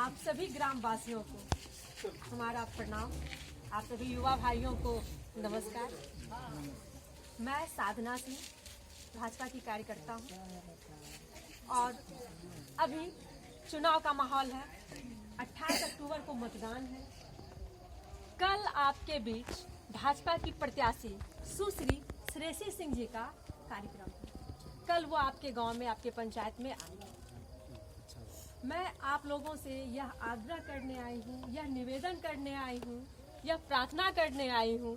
आप सभी ग्राम वासियों को हमारा प्रणाम। आप सभी युवा भाइयों को नमस्कार। मैं साधना सिंह भाजपा की कार्यकर्ता हूँ और अभी चुनाव का माहौल है। 28 अक्टूबर को मतदान है। कल आपके बीच भाजपा की प्रत्याशी सुश्री श्रेयसी सिंह जी का कार्यक्रम है। कल वो आपके गांव में, आपके पंचायत में आए। मैं आप लोगों से यह आग्रह करने आई हूँ, यह निवेदन करने आई हूँ, यह प्रार्थना करने आई हूँ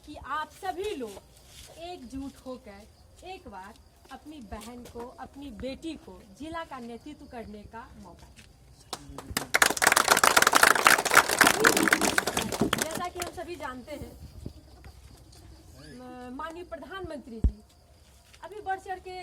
कि आप सभी लोग एकजुट होकर एक बार अपनी बहन को, अपनी बेटी को जिला का नेतृत्व करने का मौका दें। जैसा कि हम सभी जानते हैं, माननीय प्रधानमंत्री जी अभी बढ़ चढ़ के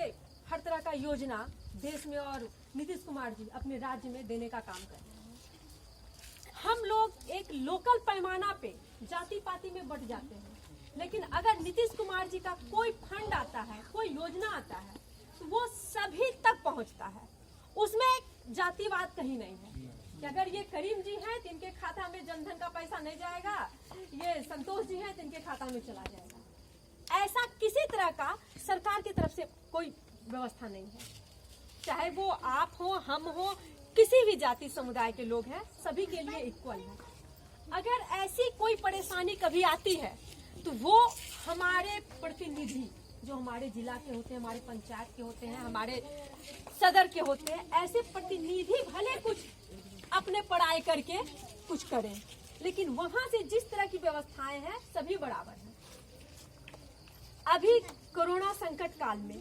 हर तरह का योजना देश में और नीतीश कुमार जी अपने राज्य में देने का काम कर रहे हैं। हम लोग एक लोकल पैमाना पे जाति पाति में बट जाते हैं, लेकिन अगर नीतीश कुमार जी का कोई फंड आता है, कोई योजना आता है, तो वो सभी तक पहुंचता है। उसमें जातिवाद कहीं नहीं है कि अगर ये करीम जी हैं तो इनके खाता में जनधन का पैसा नहीं जाएगा, ये संतोष जी हैं तो इनके खाता में चला जाएगा। ऐसा किसी तरह का सरकार की तरफ से कोई व्यवस्था नहीं है। चाहे वो आप हो, हम हो, किसी भी जाति समुदाय के लोग हैं, सभी के लिए इक्वल है। अगर ऐसी कोई परेशानी कभी आती है तो वो हमारे प्रतिनिधि जो हमारे जिला के होते हैं, हमारे पंचायत के होते हैं, हमारे सदर के होते हैं, ऐसे प्रतिनिधि भले कुछ अपने पढ़ाई करके कुछ करें, लेकिन वहां से जिस तरह की व्यवस्थाएं हैं सभी बराबर हैं। अभी कोरोना संकट काल में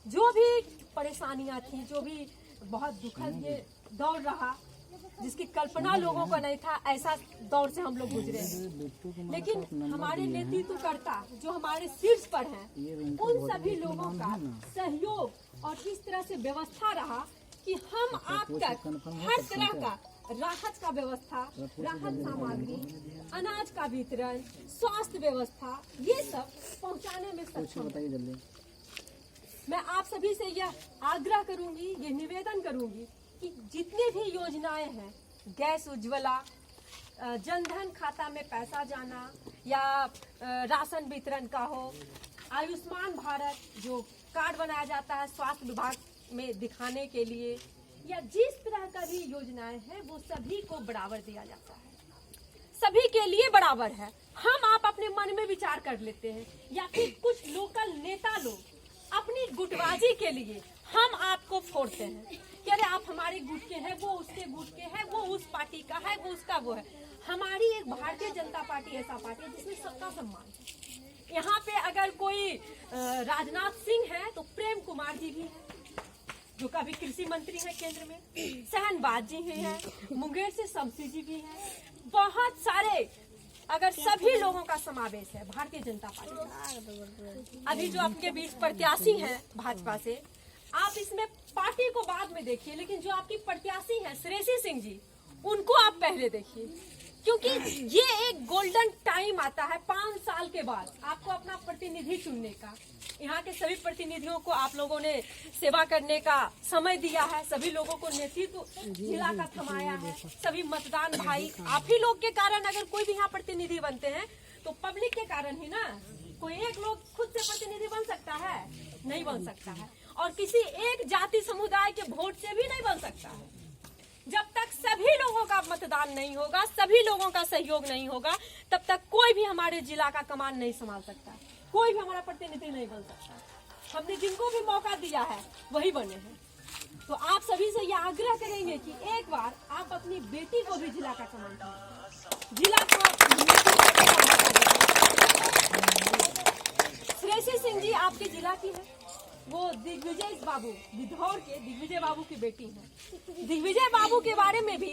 जो भी परेशानियां थी, जो भी बहुत दुखद ये दौर रहा, जिसकी कल्पना लोगों को नहीं था, ऐसा दौर से हम लोग गुजरे। लेकिन हमारे नेतृत्वकर्ता जो हमारे शीर्ष पर हैं, उन सभी लोगों का सहयोग और इस तरह से व्यवस्था रहा कि हम आप तक हर तरह का राहत का व्यवस्था, राहत सामग्री, अनाज का वितरण, स्वास्थ्य व्यवस्था, ये सब पहुंचाने में सक्षम। मैं आप सभी से यह आग्रह करूंगी, ये निवेदन करूंगी कि जितनी भी योजनाएं हैं, गैस उज्ज्वला, जनधन खाता में पैसा जाना या राशन वितरण का हो, आयुष्मान भारत जो कार्ड बनाया जाता है स्वास्थ्य विभाग में दिखाने के लिए, या जिस तरह का भी योजनाएं हैं वो सभी को बराबर दिया जाता है, सभी के लिए बराबर है। हम आप अपने मन में विचार कर लेते हैं या फिर कुछ लोकल नेता लोग अपनी गुटबाजी के लिए हम आपको फोड़ते हैं कि अरे आप हमारे गुट के हैं, वो उसके गुट के हैं, वो उस पार्टी का है, वो उसका वो है। हमारी एक भारतीय जनता पार्टी ऐसा पार्टी है जिसमें सबका सम्मान है। यहाँ पे अगर कोई राजनाथ सिंह है तो प्रेम कुमार जी भी है जो कभी कृषि मंत्री है केंद्र में, सहनबाज जी हैं, मुंगेर से शमसी जी भी है, बहुत सारे अगर सभी लोगों का समावेश है भारतीय जनता पार्टी। अभी जो आपके बीच प्रत्याशी हैं भाजपा से, आप इसमें पार्टी को बाद में देखिए, लेकिन जो आपकी प्रत्याशी हैं श्रेयसी सिंह जी, उनको आप पहले देखिए, क्योंकि ये एक गोल्डन टाइम आता है 5 साल के बाद आपको अपना प्रतिनिधि चुनने का। यहाँ के सभी प्रतिनिधियों को आप लोगों ने सेवा करने का समय दिया है, सभी लोगों को नेतृत्व जिला का थमाया है, सभी मतदान भाई आप ही लोग के कारण अगर कोई भी यहाँ प्रतिनिधि बनते हैं तो पब्लिक के कारण ही ना। कोई एक लोग खुद से प्रतिनिधि बन सकता है? नहीं बन सकता है, और किसी एक जाति समुदाय के वोट से भी नहीं बन सकता है। जब तक सभी लोगों का मतदान नहीं होगा, सभी लोगों का सहयोग नहीं होगा, तब तक कोई भी हमारे जिला का कमान नहीं संभाल सकता, कोई भी हमारा प्रतिनिधि नहीं बन सकता। हमने जिनको भी मौका दिया है वही बने हैं। तो आप सभी से यह आग्रह करेंगे कि एक बार आप अपनी बेटी को भी जिला का कमान दीजिए, जिला को। श्रेयसी सिंह जी आपके जिला की है, वो दिग्विजय बाबू बिधौर के दिग्विजय बाबू की बेटी है। दिग्विजय बाबू के बारे में भी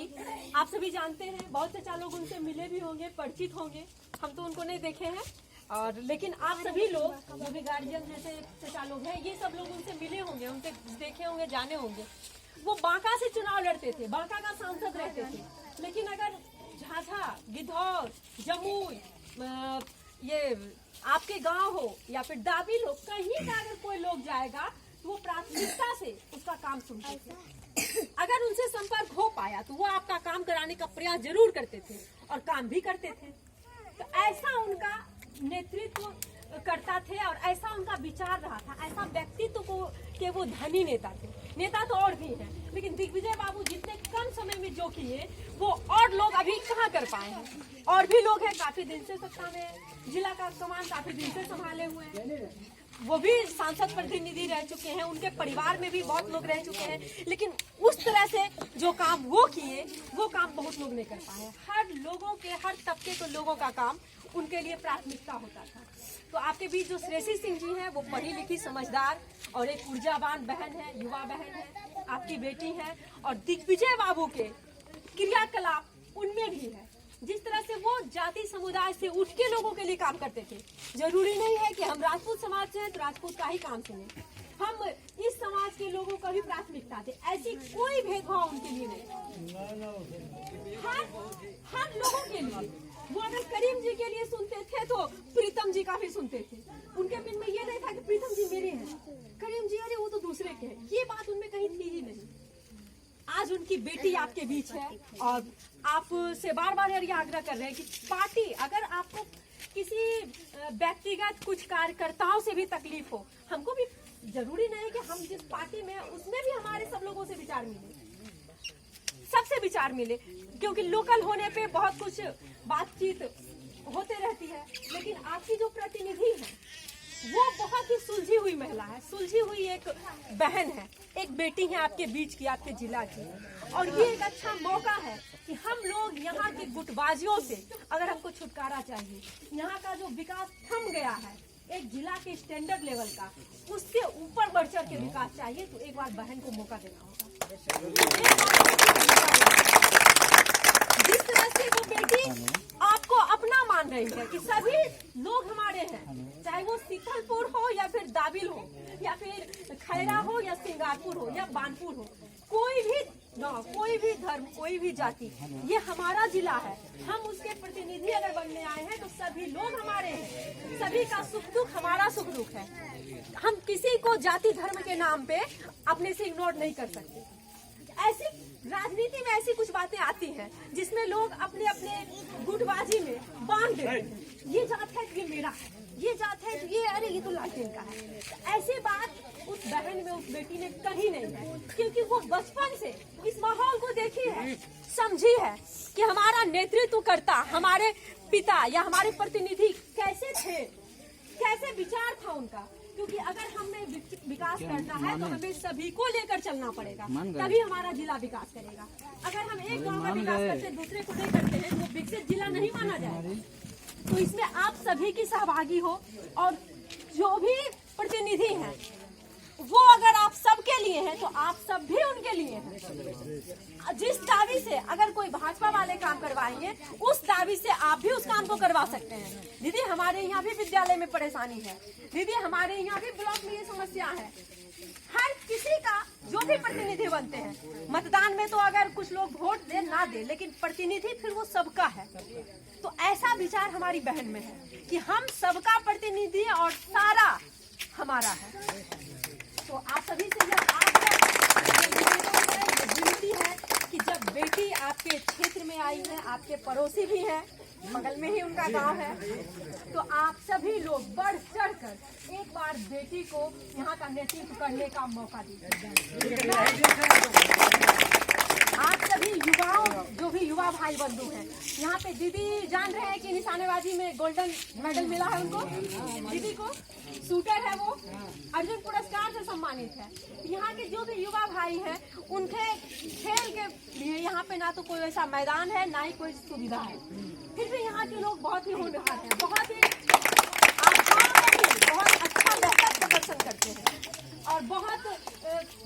आप सभी जानते हैं, बहुत से लोग उनसे मिले भी होंगे, परिचित होंगे। हम तो उनको नहीं देखे हैं, और लेकिन आप सभी लोग जो भी गार्जियन जैसे चचा लोग हैं, ये सब लोग उनसे मिले होंगे, उनसे देखे होंगे, जाने होंगे। वो बांका से चुनाव लड़ते थे, बांका का सांसद रहते थे, लेकिन अगर झाझा, गिद्धौर, जमुई, ये आपके गांव हो या फिर दाबिल हो, कहीं का अगर कोई लोग जाएगा तो वो प्राथमिकता से उसका काम सुनते थे। अगर उनसे संपर्क हो पाया तो वो आपका काम दिलाने का प्रयास जरूर करते थे और काम भी करते थे। तो ऐसा उनका नेतृत्व करता थे और ऐसा उनका विचार रहा था, ऐसा व्यक्तित्व को के वो धनी नेता थे। नेता तो और भी हैं, लेकिन दिग्विजय बाबू जितने कम समय में जो किए वो और लोग अभी कहाँ कर पाए हैं। और भी लोग हैं काफी दिन से सत्ता में, जिला का कमान काफी दिन से संभाले हुए हैं, वो भी सांसद प्रतिनिधि रह चुके हैं, उनके परिवार में भी बहुत लोग रह चुके हैं, लेकिन उस तरह से जो काम वो किए वो काम बहुत लोग नहीं कर पाए। हर लोगों के, हर तबके के लोगों का काम उनके लिए प्राथमिकता होता था। तो आपके बीच जो श्रेयसी सिंह जी हैं वो पढ़ी लिखी, समझदार और एक ऊर्जावान बहन है, युवा बहन है, आपकी बेटी है। और दिग्विजय बाबू के क्रियाकलाप उनमें भी है, जिस तरह से वो जाति समुदाय से उठ के लोगों के लिए काम करते थे। जरूरी नहीं है कि हम राजपूत समाज से हैं तो राजपूत का ही काम सुने, हम इस समाज के लोगों का भी प्राथमिकता थे। ऐसी कोई भेदभाव उनके लिए नहीं, हर लोगों के लिए। वो अगर करीम जी के लिए सुनते थे तो प्रीतम जी का भी सुनते थे। उनके मन में ये नहीं था कि प्रीतम जी मेरे हैं, करीम जी अरे वो तो दूसरे के हैं, ये बात उनमें कहीं थी ही नहीं। आज उनकी बेटी आपके बीच है और आपसे बार बार ये आग्रह कर रहे हैं कि पार्टी, अगर आपको किसी व्यक्तिगत कुछ कार्यकर्ताओं से भी तकलीफ हो, हमको भी जरूरी नहीं है कि हम जिस पार्टी में उसमें भी हमारे सब लोगों से विचार मिले, सबसे विचार मिले, क्योंकि लोकल होने पे बहुत कुछ बातचीत होते रहती है। लेकिन आपकी जो प्रतिनिधि है वो बहुत ही सुलझी हुई महिला है, सुलझी हुई एक बहन है, एक बेटी है आपके बीच की, आपके जिला की। और ये एक अच्छा मौका है कि हम लोग यहाँ के गुटबाजियों से, अगर हमको छुटकारा चाहिए, यहाँ का जो विकास थम गया है एक जिला के स्टैंडर्ड लेवल का, उससे ऊपर बढ़ चढ़ के विकास चाहिए, तो एक बार बहन को मौका देना होगा। जिस तरह से वो बेटी आपको अपना मान रही है कि सभी लोग हमारे हैं, चाहे वो सीथलपुर हो या फिर दाबिल हो या फिर खैरा हो या सिंगारपुर हो या बानपुर हो, कोई भी गाँव, कोई भी धर्म, कोई भी जाति, ये हमारा जिला है। हम उसके प्रतिनिधि अगर बनने आए हैं तो सभी लोग हमारे हैं, सभी का सुख दुख हमारा सुख दुख है। हम किसी को जाति धर्म के नाम पे अपने से इग्नोर नहीं कर सकते। ऐसी राजनीति में ऐसी कुछ बातें आती हैं जिसमें लोग अपने अपने गुटबाजी में बांध देते हैं, ये जात है तो ये मेरा है, ये जात है तो ये, अरे ये तो लालटेन का है। तो ऐसी बात उस बहन में, उस बेटी ने कही नहीं है, क्योंकि वो बचपन से इस माहौल को देखी है, समझी है कि हमारा नेतृत्व करता, हमारे पिता या हमारे प्रतिनिधि कैसे थे, कैसे विचार था उनका। क्योंकि अगर हमें विकास करना है तो हमें सभी को लेकर चलना पड़ेगा, तभी हमारा जिला विकास करेगा। अगर हम एक गांव का विकास करते दूसरे को नहीं करते हैं तो वो विकसित जिला नहीं माना जाएगा। तो इसमें आप सभी की सहभागी हो, और जो भी प्रतिनिधि हैं वो अगर आप सबके लिए हैं तो आप सब भी उनके लिए हैं। जिस दावी से अगर कोई भाजपा वाले काम करवाएंगे, उस दावी से आप भी उस काम को करवा सकते हैं। दीदी हमारे यहाँ भी विद्यालय में परेशानी है, दीदी हमारे यहाँ भी ब्लॉक में ये समस्या है। हर किसी का जो भी प्रतिनिधि बनते हैं, मतदान में तो अगर कुछ लोग वोट दे ना दे, लेकिन प्रतिनिधि फिर वो सबका है। तो ऐसा विचार हमारी बहन में है कि हम सबका प्रतिनिधि और सारा हमारा है। तो आप सभी से विनती है कि जब बेटी आपके क्षेत्र में आई है, आपके पड़ोसी भी हैं, बगल में ही उनका गांव है, तो आप सभी लोग बढ़ चढ़ कर एक बार बेटी को यहाँ का नेतृत्व करने का मौका दीजिए। आप सभी युवाओं, जो भी युवा भाई बंधु हैं, यहाँ पे दीदी जान रहे हैं कि निशानेबाजी में गोल्डन मेडल मिला है उनको, दीदी को शूटर है, वो अर्जुन पुरस्कार से सम्मानित है। यहाँ के जो भी युवा भाई हैं उनके खेल के लिए यहाँ पे ना तो कोई ऐसा मैदान है, ना ही कोई सुविधा है, फिर भी यहाँ के लोग बहुत ही होनहार हैं, बहुत ही बहुत अच्छा बेहतर प्रदर्शन करते हैं और बहुत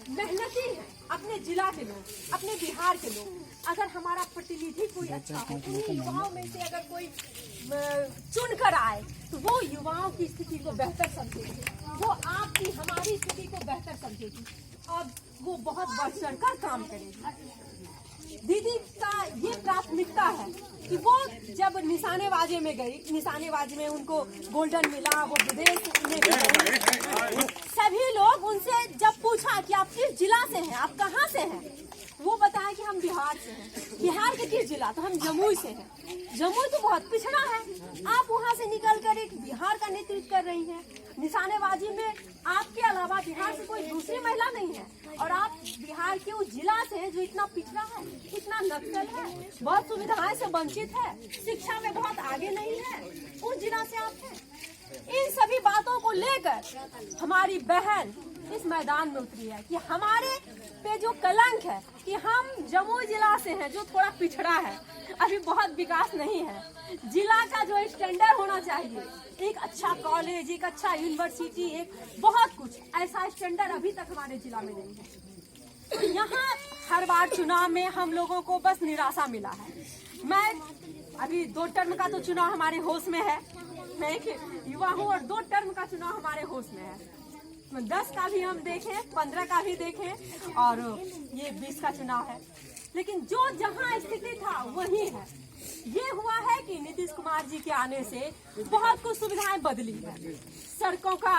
मेहनती हैं अपने जिला के लोग, अपने बिहार के लोग। अगर हमारा प्रतिनिधि कोई अच्छा हो, उन्हीं युवाओं में से अगर कोई चुन कर आए तो वो युवाओं की स्थिति को बेहतर समझेगी, वो आपकी हमारी स्थिति को बेहतर समझेगी और वो बहुत बढ़ चढ़ कर काम करेगी। दीदी का ये प्राथमिकता है कि वो जब निशानेबाजी में गई, निशानेबाजी में उनको गोल्डन मिला, वो विदेश में गई, सभी लोग उनसे जब पूछा कि आप किस जिला से हैं, आप कहाँ से हैं, वो बताएं कि हम बिहार से हैं। बिहार के किस जिला? तो हम जमुई से हैं। जमुई तो बहुत पिछड़ा है। आप वहाँ से निकल कर एक बिहार का नेतृत्व कर रही हैं। निशानेबाजी में आपके अलावा बिहार से कोई दूसरी महिला नहीं है, और आप बिहार के उस जिला से हैं जो इतना पिछड़ा है, इतना नक्सल है, बहुत सुविधाएं से वंचित है, शिक्षा में बहुत आगे नहीं है, उस जिला से आप हैं। इन सभी बातों को लेकर हमारी बहन इस मैदान में उतरी है कि हमारे पे जो कलंक है कि हम जमुई जिला से हैं जो थोड़ा पिछड़ा है, अभी बहुत विकास नहीं है। जिला का जो स्टैंडर्ड होना चाहिए, एक अच्छा कॉलेज, एक अच्छा यूनिवर्सिटी, एक बहुत कुछ ऐसा स्टैंडर्ड अभी तक हमारे जिला में नहीं है। तो यहाँ हर बार चुनाव में हम लोगों को बस निराशा मिला है। मैं अभी 2 टर्म का तो चुनाव हमारे होश में है, मैं एक युवा हूँ और 2 टर्म का चुनाव हमारे होश में है। 10 का भी हम देखें, 15 का भी देखें, और ये 20 का चुनाव है। लेकिन जो जहाँ स्थिति था वही है। ये हुआ है कि नीतीश कुमार जी के आने से बहुत कुछ सुविधाएं बदली है। सड़कों का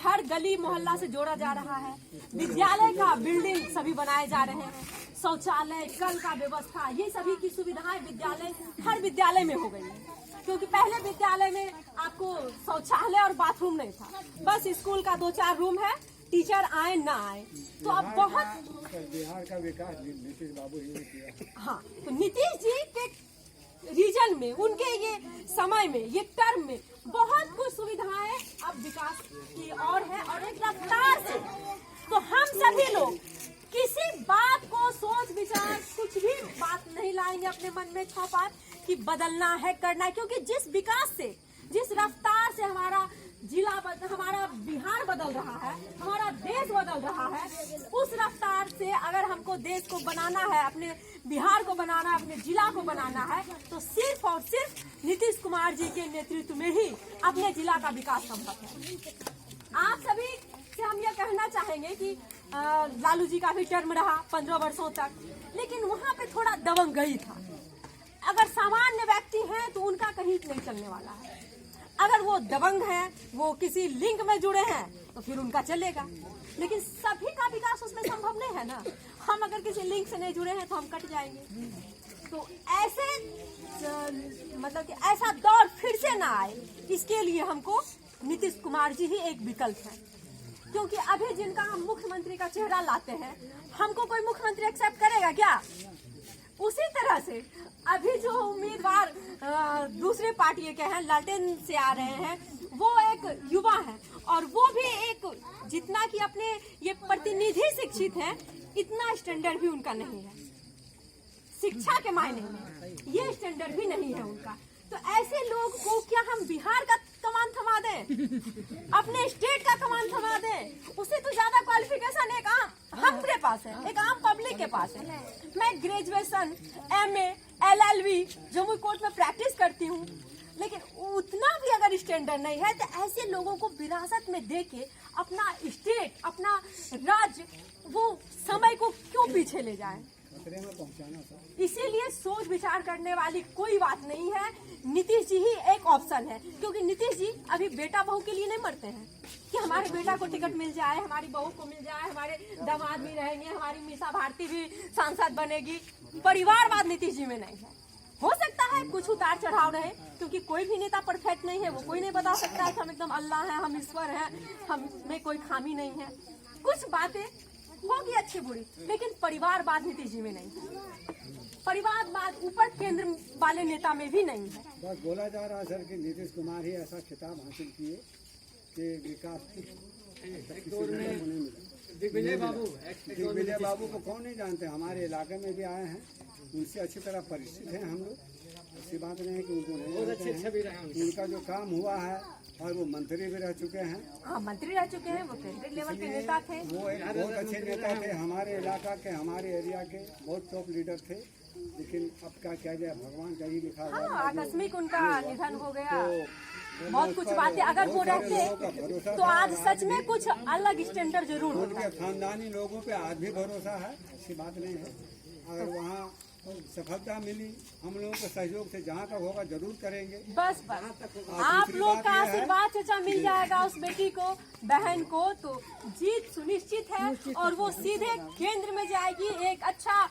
हर गली मोहल्ला से जोड़ा जा रहा है, विद्यालय का बिल्डिंग सभी बनाए जा रहे हैं, शौचालय, कल का व्यवस्था, ये सभी की सुविधाएं विद्यालय हर विद्यालय में हो गई है। क्योंकि पहले विद्यालय में आपको शौचालय और बाथरूम नहीं था, बस स्कूल का 2-4 रूम है, टीचर आए ना आए। तो अब बहुत बिहार का विकास नीतीश बाबू ही ने किया। हाँ, तो नीतीश जी के रीजन में, उनके ये समय में, ये टर्म में बहुत कुछ सुविधाएं अब विकास की और है, और एक रफ्तार से। तो हम सभी लोग किसी बात को सोच विचार कुछ भी बात नहीं लाएंगे अपने मन में 6 बात कि बदलना है, करना है, क्योंकि जिस विकास से, जिस रफ्तार से हमारा जिला, हमारा बिहार बदल रहा है, हमारा देश बदल रहा है, उस रफ्तार से अगर हमको देश को बनाना है, अपने बिहार को बनाना है, अपने जिला को बनाना है, तो सिर्फ और सिर्फ नीतीश कुमार जी के नेतृत्व में ही अपने जिला का विकास संभव है। आप सभी से हम यह कहना चाहेंगे कि लालू जी का भी टर्म रहा 15 वर्षों तक, लेकिन वहाँ पे थोड़ा दबंगई था। अगर सामान्य व्यक्ति हैं तो उनका कहीं नहीं चलने वाला है। अगर वो दबंग हैं, वो किसी लिंक में जुड़े हैं, तो फिर उनका चलेगा। लेकिन सभी का विकास उसमें संभव नहीं है ना। हम अगर किसी लिंक से नहीं जुड़े हैं तो हम कट जाएंगे। तो ऐसे मतलब कि ऐसा दौर फिर से ना आए, इसके लिए हमको नीतीश कुमार जी ही एक विकल्प है। क्योंकि अभी जिनका हम मुख्यमंत्री का चेहरा लाते हैं, हमको कोई मुख्यमंत्री एक्सेप्ट करेगा क्या? उसी तरह से अभी जो उम्मीदवार दूसरे पार्टी के हैं, लालटेन से आ रहे हैं, वो एक युवा है, और वो भी एक जितना कि अपने ये प्रतिनिधि शिक्षित हैं, इतना स्टैंडर्ड भी उनका नहीं है। शिक्षा के मायने में ये स्टैंडर्ड भी नहीं है उनका। तो ऐसे लोग को क्या हम बिहार का कमान थमा दें, अपने स्टेट का कमान थमा दें? उससे तो ज्यादा क्वालिफिकेशन एक आम हमारे पास है, एक आम पब्लिक के पास है। मैं graduation, MA, LLB Jamui court में प्रैक्टिस करती हूँ, लेकिन उतना भी अगर स्टैंडर्ड नहीं है, तो ऐसे लोगों को विरासत में देके अपना स्टेट, अपना राज्य, वो समय को क्यों पीछे ले जाए? इसीलिए सोच विचार करने वाली कोई बात नहीं है। नीतीश जी ही एक ऑप्शन है, क्योंकि नीतीश जी अभी बेटा बहू के लिए नहीं मरते हैं कि हमारे बेटा को टिकट मिल जाए, हमारी बहू को मिल जाए, हमारे दामाद भी रहेंगे, हमारी मीसा भारती भी सांसद बनेगी। परिवारवाद नीतीश जी में नहीं है। हो सकता है कुछ उतार चढ़ाव रहे, क्योंकि कोई भी नेता परफेक्ट नहीं है। वो कोई नहीं बता सकता है कि हम एकदम अल्लाह हैं, हम ईश्वर हैं, हम में कोई खामी नहीं है। कुछ बातें होगी अच्छी बुरी, लेकिन परिवारवाद नीतीश जी में नहीं है। परिवारवाद ऊपर केंद्र वाले नेता में भी नहीं है। बस बोला जा रहा है सर कि नीतीश कुमार ही ऐसा खिताब हासिल किए कि विकास दिग्विजय बाबू को कौन नहीं जानते, हमारे इलाके में भी आए हैं, उनसे अच्छी तरह परिचित हैं हम लोग। ऐसी बात नहीं है कि उनको नहीं जानते हैं। उनका जो काम हुआ है, और वो मंत्री भी रह चुके हैं। हाँ, मंत्री रह चुके हैं, वो केंद्रीय लेवल के नेता थे। वो एक बहुत अच्छे नेता थे, हमारे इलाका के, हमारे एरिया के बहुत टॉप लीडर थे। लेकिन अब क्या किया जाए, भगवान का ही लिखा हुआ। हाँ, आकस्मिक उनका निधन हो गया। बहुत कुछ बातें अगर वो रहते तो आज सच में कुछ अलग स्टैंडर्ड जरूर होता। उनके खानदानी लोगों पे आज भी भरोसा है, ऐसी बात नहीं है। अगर वहाँ सफलता मिली, हम लोगों के सहयोग से जहाँ तक होगा जरूर करेंगे। बस आप दूसरी लोग बात का यह है- आशीर्वाद चाचा मिल जाएगा उस बेटी को, बहन को, तो जीत सुनिश्चित है और वो सीधे केंद्र में जाएगी, एक अच्छा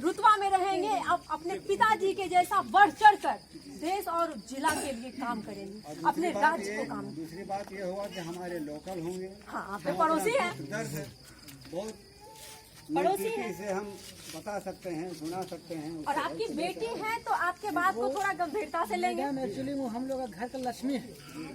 रुतबा में रहेंगे। अब अपने पिताजी के जैसा बढ़ चढ़ कर देश और जिला के लिए काम करेंगी, अपने राज्य को काम। दूसरी बात ये होगा कि हमारे लोकल होंगे। हाँ, आपके पड़ोसी हैं, दर्द है बहुत पड़ोसी नजदीकी हैं। से हम बता सकते हैं, सुना सकते हैं। और आपकी बेटी है तो आपके बात को थोड़ा गंभीरता से लेंगे। एक्चुअली वो हम लोग का घर का लक्ष्मी है,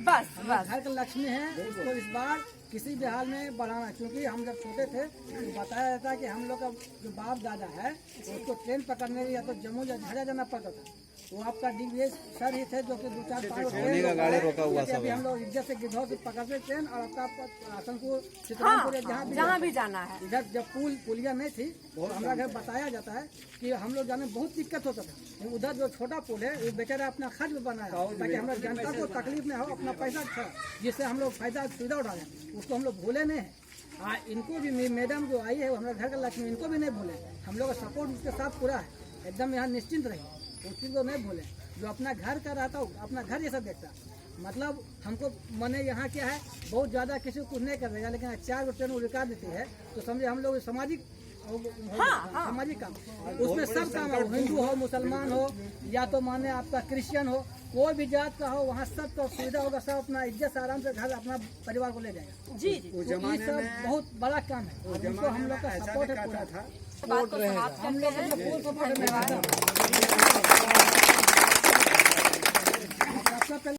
बस बस घर का लक्ष्मी है। उसको इस बार किसी भी हाल में बढ़ाना, क्योंकि हम जब छोटे थे तो बताया जाता है कि हम लोग का जो बाप दादा है उसको ट्रेन पकड़ने या तो जम्मू या झाझा जाना पड़ता था। वो आपका डीवीएस सर ही थे जो कि 2-4-5 ट्रेन रोका हुआ अभी हम लोग इज्जत से गिद्धौर से पकड़ते ट्रेन और आपका आसनपुर चित्रपुर जहाँ भी जाना है। इधर जब पुलिया नहीं थी तो हमारा घर बताया जाता है कि हम लोग जाने में बहुत दिक्कत होता था। उधर जो छोटा पुल है वो बेचारा अपना खर्च में बनाया ताकि हमारे जनता को तकलीफ नहीं हो, अपना पैसा था जिससे हम लोग फायदा सुविधा उठा रहे, उसको हम लोग भूले नहीं हैं। इनको भी मैडम जो आई है वो हमारे घर का लक्ष्मी, इनको भी नहीं भूले। हम लोग का सपोर्ट उसके साथ पूरा है, एकदम यहाँ निश्चिंत रहिए, उस चीज़ को नहीं भूलें। जो अपना घर का रहता हो अपना घर जैसा देखता, मतलब हमको मने यहाँ क्या है बहुत ज़्यादा किसी को कुछ नहीं कर देगा, लेकिन 4 ट्रेन वो रिकार्ड देती है तो समझे हम लोग सामाजिक सामाजिक काम, उसमें सब काम हो, हिंदू हो, मुसलमान हो, या तो माने आपका क्रिश्चियन हो, कोई भी जात का हो, वहाँ सब तो सुविधा होगा, सब अपना इज्जत से आराम से घर अपना परिवार को ले जाएगा। जी जी, उस तो ये जमाने सब में बहुत बड़ा काम है, उनको हम लोग का ऐसा सपोर्ट है दिखाता पूरा। था। बात को समाप्त करते हैं। फुल सपोर्ट है। धन्यवाद। सबसे पहले